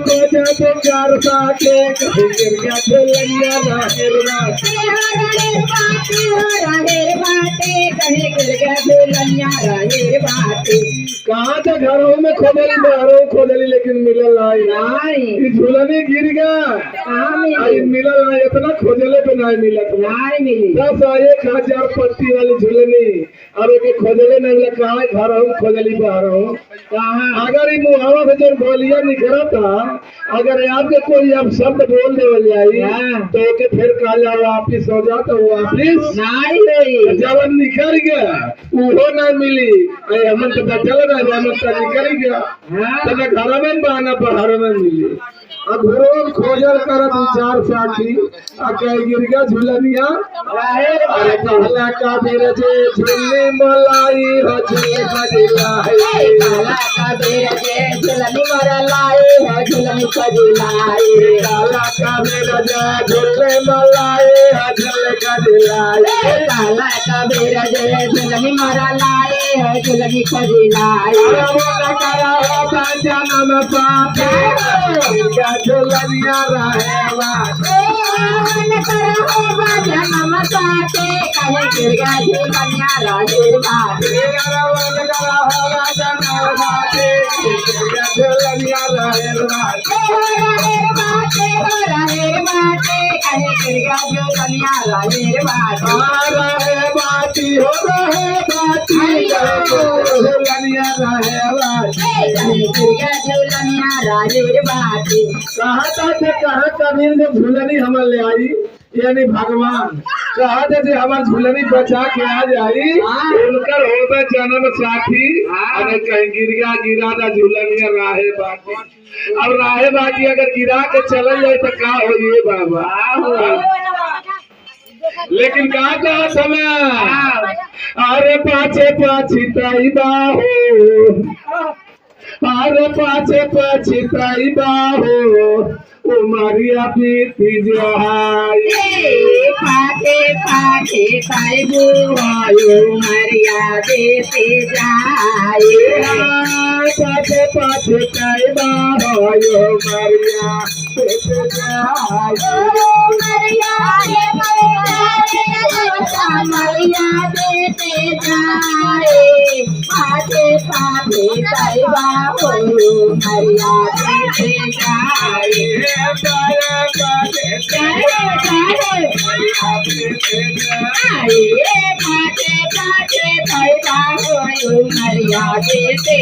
को जब कार बाटे कहीं गिर गया झुलनिया राहेर बाटे कहीं गिर गया झुलनिया राहेर बाटे। कहाँ तो घरों में खोदली बाहरों खोदली लेकिन मिलल नहीं झुलनी गिर गया मिलल नहीं इतना खोजले पे नहीं मिलत नहीं मिली 10,000 पत्ती वाली झुलनी अब एक खोजले नहीं मिला कहाँ घरों खोदली बाहरों कहाँ अगर ये मुहावा से जो बोलिया निकला था अगर आपके कोई अब शब्द बोल दे जाई तो के फिर कहा जाओ वापिस हो जाओ तो वापिस नहीं जब निकल गया वो ना मिली हमन तो बचल ना हमन तो निकल गया तो घर में बहाना बाहर में मिली अब रोज खोजल कर 2-4 साथी कहीं गिर गया झुलनिया अरे कहला का बेर जे झुलनी मलाई हो झुलनी बजलाई काला का बेर जे झुलनी मलाई हो झुलनी बजलाई काला का बेर जे झुलनी मलाई हो झुलनी बजलाई काला का बेर जे झुलनी मलाई हो झुलनी बजलाई बोला करा हो जनम पापे क्या झुलनिया रहेवा जनम पाते कहीं गिर गया झुलनिया राहेर बाटे झुलनिया रहेर राहेर बाटे कहीं गिर गया झुलनिया राहेर बाटे बाटी हो रहे बाटी झुलनिया रहेवा कहीं गिर गया झुलनिया राहेर बाटे। कहा था कहा कबीर ने झुलनी हमर ले आई यानी भगवान कहा था जे हमार झुलनी बचा के आ जाई उनकर होता जन्म साथी अगर कहीं गिर गया गिरा था झुलनिया राहे बाटी अब राहे बाटी अगर गिरा के चल जाए तो का हो ये बाबा लेकिन कहा समय अरे पाछे पाछी बाहो अरे पाछे पछताई बाहो उमरिया बीती जाए पाछे पाछे ताइबू उमरिया बीती जाए पाछे पछताई बाहो उमरिया बीती जाए उमरिया बीती जाए पाछे पाछे ताइबा उमरिया बीती जाए पाछे पाछे ताइबा उमरिया बीती